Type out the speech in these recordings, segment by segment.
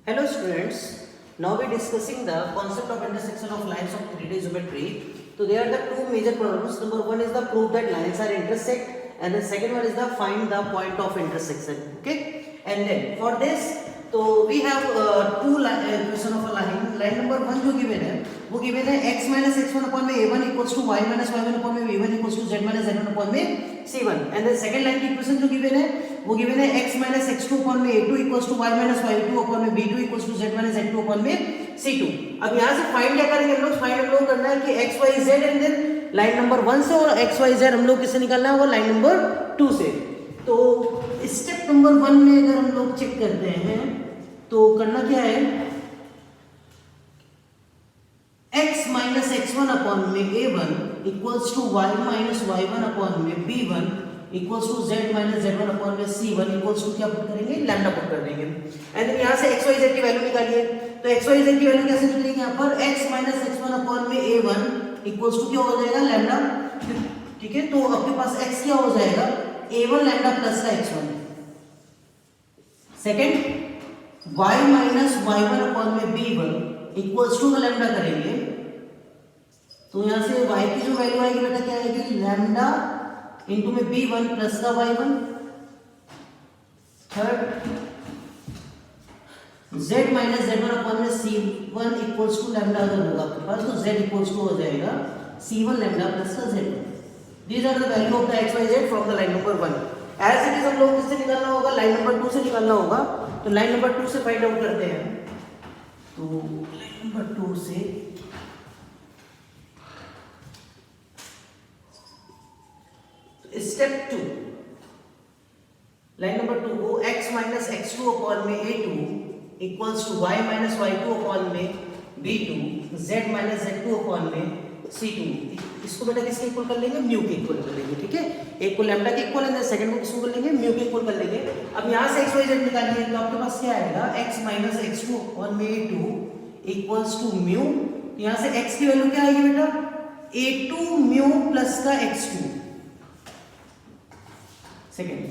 Hello students, now we are discussing the concept of intersection of lines of 3D geometry. So there are the two major problems. Number one is the proof that lines are intersect, and the second one is the find the point of intersection. Okay, and then for this, so we have two equation of a line. Line number one जो given है, वो given है x minus x1 upon में a1 equals to y minus y1 upon में b1 equals to z minus z1 upon में c1. And the second line की equation जो given है, वो given है x minus x2 upon में a2 equals to y minus y2 upon में b2 equals to z minus z2 upon में c2. अब यहाँ से फाइंड क्या करेंगे हम लोग? फाइंड हम लोग करना है कि x y z and then line number 1 से, और x y z हम लोग किससे निकालना है? वो लाइन नंबर 2 से. तो स्टेप नंबर 1 में अगर हम लोग चेक करते हैं तो करना क्या है? x माइनस x1 अपॉन में a1 equals to y minus y1 upon में b1 equals to z minus z1 upon में c1 इक्वल्स टू क्या पुट करेंगे? लैम्डा पुट कर देंगे. एंड देन यहाँ से x y z की वैल्यू निकालिए. तो x y z की वैल्यू कैसे निकलेगी? यहाँ पर x माइनस x1 अपॉन में a1 इक्वल्स टू क्या हो जाएगा? लैम्डा. ठीक है, तो आपके पास x क्या हो जाएगा? a1 लैम्डा प्लस का x1. Second, y minus y1 upon में b1 इक्वल्स टू लैम्डा करेंगे. तो यहां से y की जो वैल्यू आएगी बेटा क्या आएगी? लैम्डा इनटू में b1 प्लस का y1. Third, z minus z1 upon में c1 इक्वल्स टू लैम्डा अगर होगा आपके पास तो z इक्वल्स टू हो जाएगा c1 लैम्डा प्लस का z1. These are the value of the x y z from the line number 1. As it is हम लोग किससे निकालना होगा? लाइन नंबर 2 से निकालना होगा. तो लाइन नंबर 2 से फाइंड आउट करते हैं. तो लाइन नंबर 2 से स्टेप 2, लाइन नंबर 2 को x माइनस x2 अपॉन में a2 equals to y minus y2 upon में b2 z minus z2 upon में c2. इसको बेटा किसके इक्वल कर लेंगे? म्यू के इक्वल कर लेंगे. ठीक है, एक को लैम्डा के इक्वल है, सेकंड को किसको कर लेंगे? म्यू के इक्वल कर लेंगे. अब यहां से x y z निकालिए तो आपके पास क्या आएगा? x माइनस x2 अपॉन में a2 इक्वल्स टू म्यू. यहां से x की वैल्यू क्या आएगी बेटा? a2 म्यू प्लस का x2. Second,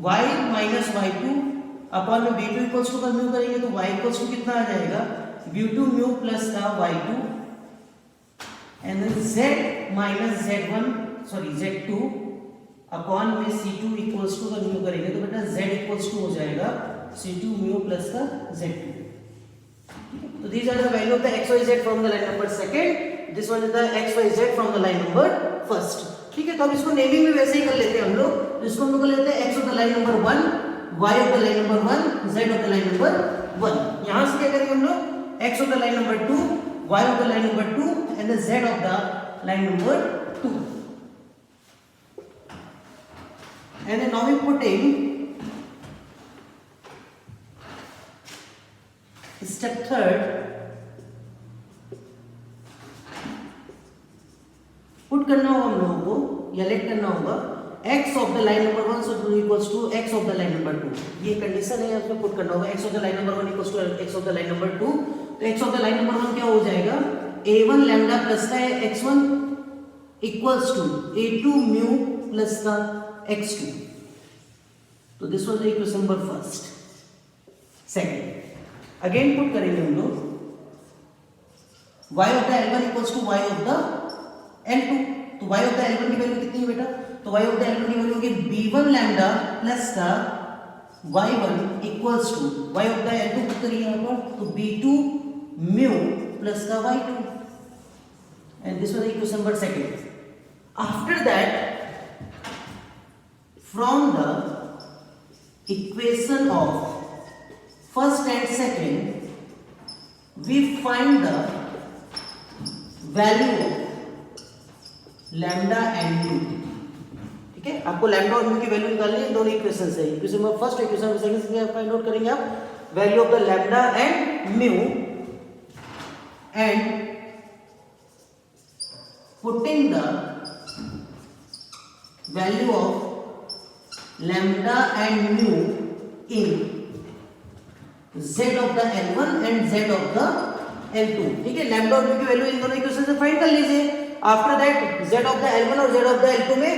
y minus y2 upon में b2 इक्वल्स टू का म्यू करेंगे तो y इक्वल्स टू कितना आ जाएगा? b2 म्यू प्लस का y2. And then z minus z1 sorry z2 upon में c2 इक्वल्स टू का म्यू करेंगे तो बेटा z इक्वल्स टू हो जाएगा c2 म्यू प्लस का z2. तो these are the value of the x y z from the line number second. This one is the x y z from the line number first. ठीक है, तो अब इसको naming भी वैसे ही कर लेते हैं हम लोग. इसको हम लोग कर लेते हैं x of the line number 1, y of the line number 1, z of the line number 1. यहां से क्या करेंगे हम लोग? x of the line number 2, y of the line number 2 and the z of the line number 2. And then now we put in step third. Put करना होगा हम लोगों को या लेट करना होगा x of the line number 1 so equals to x of the line number 2. ये condition है, उसमें पुट करना होगा x of the line number 1 equals to x of the line number 2. तो x of the line number 1 क्या हो जाएगा? a1 lambda plus का x1 equals to a2 mu plus का x2. तो this was the equation number first. Second, again put करेंगे हम लोग y of the l1 equals to y of the l2. तो y ऑफ द l1 की value कितनी है बेटा? तो y ऑफ द l1 की वैल्यू होगी b1 लैम्डा प्लस का y1 equals to y of the l2 put करिए यहां पर तो b2 म्यू प्लस का y2. And this was the equation number second. After that from the equation of first and second we find the value of lambda and mu. ठीक है, आपको lambda और mu की वैल्यू निकालनी है. दोनों equation से, equation number first, equation number second से फाइंड आउट करेंगे आप value of the lambda and mu. And putting the value of lambda and mu in z of the L1 and z of the L2. ठीक है, lambda और mu की value in दोनों equation से find कर लीजिए. After that z of the L1 और z of the L2 में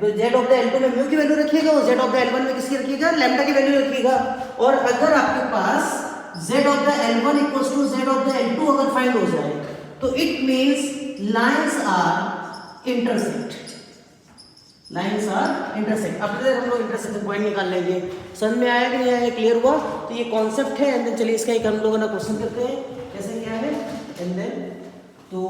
z of the L2 में म्यू की वैल्यू रखिएगा और z of the L1 में किसकी रखिएगा? लैम्डा की वैल्यू रखिएगा. और अगर आपके पास z of the L1 equals to z of the L2 अगर फाइंड हो जाए तो it means lines are intersect, lines are intersect. अब हम लोग इंटरसेक्शन पॉइंट निकाल लेंगे। समझ में आया कि नहीं आया, क्लियर हुआ? तो ये कॉन्सेप्ट है। एंड देन चलिए इसका एक हम लोगों ना क्वेश्चन करते हैं कैसे क्या है। एंड देन तो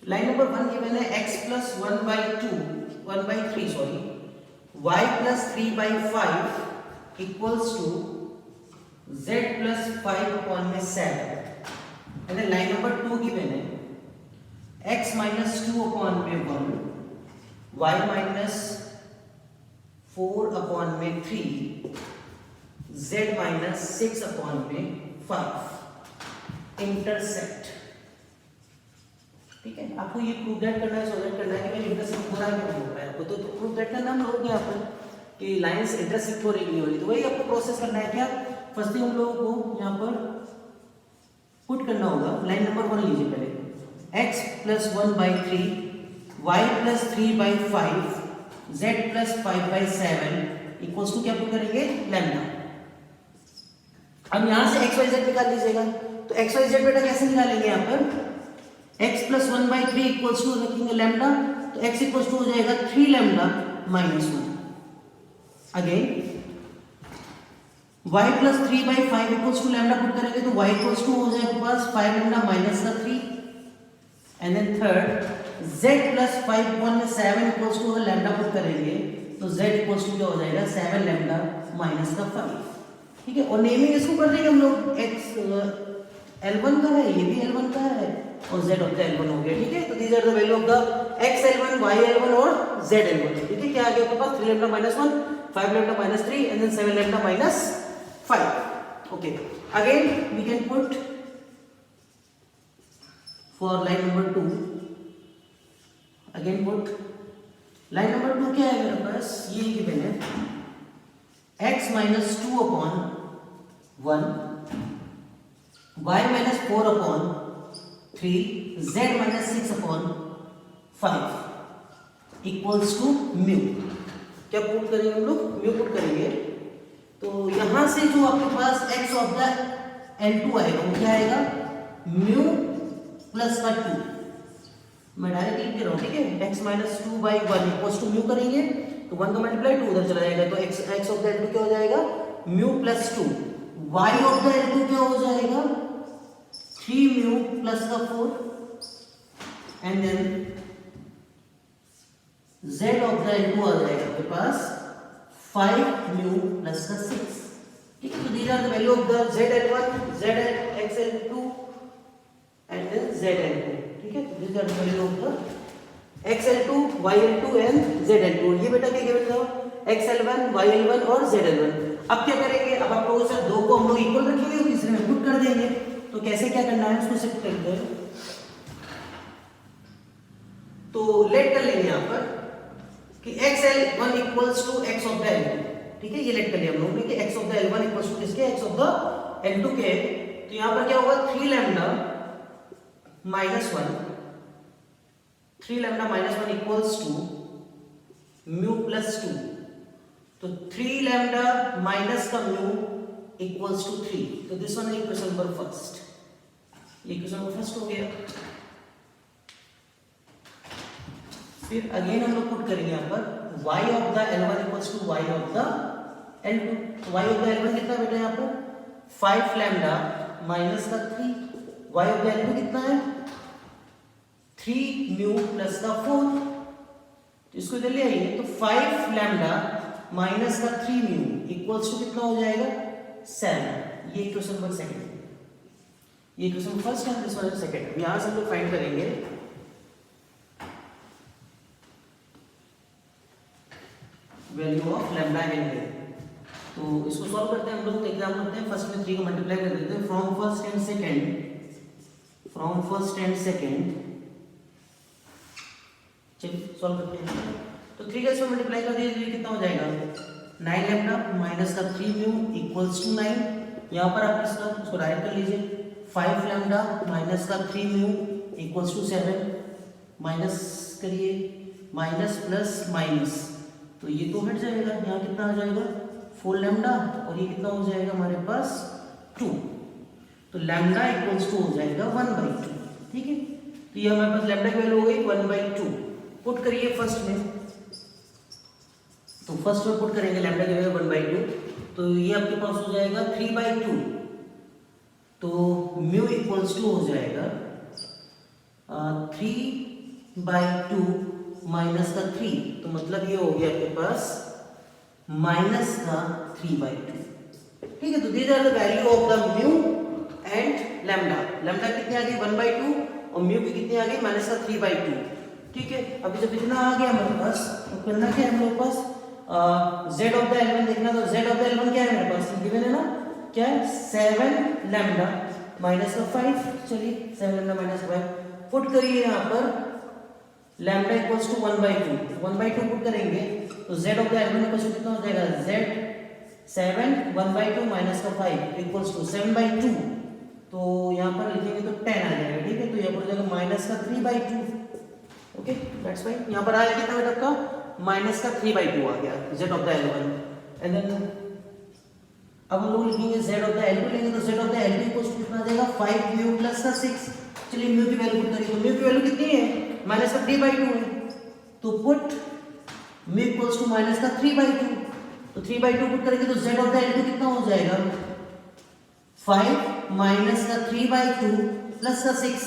लाइन नंबर 1 गिवन है x plus 1/3 sorry y plus 3/5 equals to z plus 5 upon में 7। and then line number 2 given है x minus 2 upon में 1 y minus 4 upon में 3 z minus 6 upon में 5 इंटरसेक्ट। ठीक है, आपको ये प्रूव दैट करना है, सॉल्व करना है कि भाई इंटरसेक्ट हो रहा है कि नहीं हो रहा है आपको। तो प्रूव दैट करना हम लोग यहाँ पर कि लाइंस इंटरसेक्ट हो रही नहीं हो रही, तो वही आपको प्रोसेस करना है। क्या फर्स्ट हम लोगों को यहाँ पर पुट करना होगा। लाइन नंबर 1 लीजिए पहले, x plus 1/3 y plus 3/5 z plus 5/7 equals to क्या पुट करेंगे, लैम्डा। अब यहाँ से x y z निकाल लीजिएगा। तो x y z बेटा कैसे निकालेंगे यहाँ पर, x plus 1/3 इक्वल्स टू रखेंगे लैम्डा, तो x इक्वल्स टू हो जाएगा 3 lambda minus 1। Again y plus 3/5 equals to lambda put करेंगे तो y इक्वल्स टू हो जाएगा पास 5 लैम्डा माइनस का 3। And then third z plus 5/7 equals to अगर लैम्डा पुट करेंगे तो z इक्वल्स टू क्या हो जाएगा, 7 लैम्डा माइनस का 5। ठीक है, और नेमिंग इसको कर देंगे हम लोग, x L1 का है, ये भी L1 का है और z ऑफ द L1 हो गया। ठीक है, तो these are the value of the x L1 y L1 और z L1। ठीक है, क्या आ गया आपके पास, 3 lambda minus 1 5 lambda minus 3 and then 7 lambda minus 5. Okay, again we can put for line number 2, again put line number 2 क्या है मेरे पास, ये गिवन है x minus 2 upon 1 y minus 4 upon 3 z minus 6 upon 5 equals to mu। क्या put करेंगे हम लोग, mu put करेंगे। तो यहां से जो आपके पास x ऑफ द L2 आएगा वो क्या आएगा, म्यू प्लस का 2। मैं डायरेक्ट लिख दे रहा हूं, ठीक है, x minus 2/1 equals to mu करेंगे तो 1 का मल्टीप्लाई 2 उधर चला जाएगा तो x ऑफ द L2 क्या हो जाएगा, mu plus 2। y of the L2 क्या हो जाएगा, 3 म्यू प्लस का 4 and then z of the L2 आ जाएगा आपके पास 5 म्यू प्लस का 6। ठीक है, तो these are the value of the z L1 z x L2 and then z L2। ठीक है, तो these are the value of the x L2 y L2 and z L2। ये बेटा क्या गिवन था, x L1 y L1 और z L1। अब क्या करेंगे, अब आप लोगों से दो को हम लोग इक्वल रखेंगे और तीसरे में पुट कर देंगे। तो कैसे क्या करना है उसको शिफ्ट करते हैं, तो लेट कर लेंगे यहां पर कि x L1 equals to x of the L2। ठीक है, ये लेट कर लिया हम लोगों ने कि x of the L1 equals to किसके, x ऑफ द L2 के। तो यहां पर क्या होगा, 3 lambda minus 1 3 lambda minus 1 equals to mu plus 2। तो 3 लैम्डा माइनस का म्यू इक्वल्स टू 3। तो दिस वन है इक्वेशन नंबर फर्स्ट, ये इक्वेशन नंबर फर्स्ट हो गया। फिर अगेन हम लोग पुट करेंगे यहाँ पर y of the L1 equals to y of the L2। y of the L1 कितना बेटा यहाँ पर 5 लैम्डा माइनस का 3, y ऑफ द L2 कितना है 3 म्यू प्लस का 4। तो इसको इधर ले आइए तो 5 लैम्डा माइनस का 3 म्यू इक्वल्स टू कितना हो जाएगा 7। ये इक्वेशन नंबर सेकंड, ये इक्वेशन फर्स्ट है, दिस वन इज सेकंड। यहां से हम लोग फाइंड करेंगे वैल्यू ऑफ लैम्डा एन है। तो इसको सॉल्व करते हैं हम लोग, तो एग्जाम करते हैं। फर्स्ट में 3 को मल्टीप्लाई कर देते हैं from first and second. From first and second, चलिए सॉल्व करते हैं। तो 3 का इसमें मल्टीप्लाई कर दीजिए, कितना हो जाएगा 9 लैम्डा माइनस का 3 म्यू इक्वल्स टू 9। यहाँ पर आप इसका उसको राइट कर लीजिए, 5 लैम्डा माइनस का 3 म्यू इक्वल्स टू 7, माइनस करिए, माइनस प्लस माइनस, तो ये तो हट जाएगा, यहाँ कितना आ जाएगा 4 लैम्डा और ये कितना हो जाएगा हमारे पास 2, तो लैम्डा इक्वल्स टू हो जाएगा 1/2, ठीक है। तो ये हमारे पास लैम्डा की वैल्यू हो गई 1/2। पुट करिए फर्स्ट में, तो फर्स्ट में पुट करेंगे लैम्डा की वैल्यू 1/2, तो ये आपके पास हो जाएगा 3/2, तो म्यू इक्वल्स टू हो जाएगा 3/2 माइनस का 3, तो मतलब ये हो गया आपके पास माइनस का 3/2, ठीक है। तो these are the value of the mu and lambda. Lambda कितनी आ गई 1/2 और म्यू की कितनी आ गई माइनस का 3/2, ठीक है। अभी जब इतना आ गया हमारे पास तो करना क्या है हम लोग पास, z ऑफ द L1 देखना, तो z ऑफ द L1 क्या है मेरे पास गिवन है ना, क्या है 7 लैम्डा माइनस का 5, चलिए 7 लैम्डा माइनस का 5 पुट करिए यहाँ पर, लैम्डा इक्वल्स टू 1/2, 1/2 पुट करेंगे तो z of the L1 equals to कितना हो जाएगा, z 7 1/2 माइनस का 5 इक्वल्स टू 7/2, तो यहाँ पर लिखेंगे तो 10 आ जाएगा, ठीक है। तो यहाँ पर हो जाएगा माइनस का 3/2, ओके दैट्स फाइन। यहाँ पर आया कितना बेटा आपका माइनस का 3/2 आ गया z of the L1, and then अब हम लोग लिखेंगे z ऑफ द L2 लेंगे, तो z of the L2 equals to कितना आ जाएगा 5 म्यू प्लस का 6, चलिए म्यू की वैल्यू पुट करिए, तो म्यू की वैल्यू कितनी है माइनस का 3/2 है, तो put mu equals to minus का 3/2, तो 3/2 पुट करेंगे तो z ऑफ द L2 कितना हो जाएगा 5 माइनस का 3/2 प्लस का 6,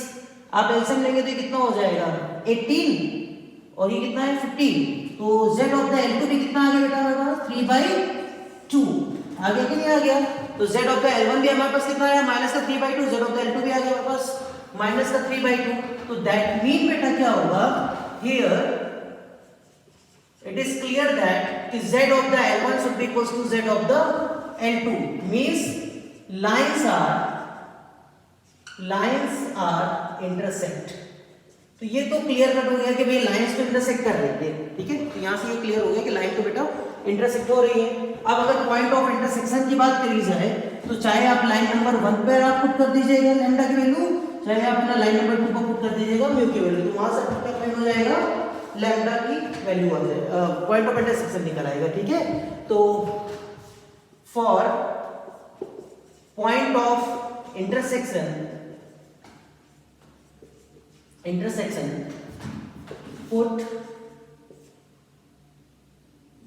आप एलसीएम लेंगे तो ये कितना हो जाएगा 18 और ये कितना है 15, तो z ऑफ द L2 भी कितना आ गया बेटा हमारे पास 3/2 आ गया कि नहीं आ गया। तो z ऑफ द L1 भी हमारे पास कितना आया माइनस का 3/2, z ऑफ द L2 भी आ गया हमारे पास माइनस का 3/2, तो दैट मीन बेटा क्या होगा here it is clear that कि z of the L1 should be equals to z of the L2, means lines are intersect। तो ये तो क्लियर कट हो गया कि भाई लाइंस तो इंटरसेक्ट कर रही है, ठीक है। तो यहाँ से ये क्लियर हो गया कि लाइन तो बेटा इंटरसेक्ट हो रही है। अब अगर पॉइंट ऑफ इंटरसेक्शन की बात करी जाए तो चाहे आप लाइन नंबर 1 पर आप पुट कर दीजिएगा लैम्डा की वैल्यू, चाहे आप अपना लाइन नंबर 2 पर पुट कर दीजिएगा म्यू की वैल्यू, तो वहां से पुट कर हो जाएगा लैम्डा की वैल्यू आ जाएगा, पॉइंट ऑफ इंटरसेक्शन निकल आएगा, ठीक है। तो for point of intersection put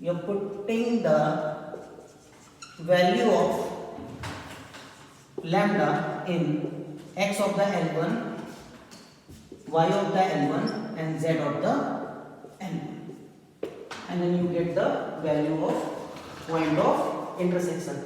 you're putting the value of lambda in x of the L1, y of the L1 and z of the L1, and then you get the value of point of intersection।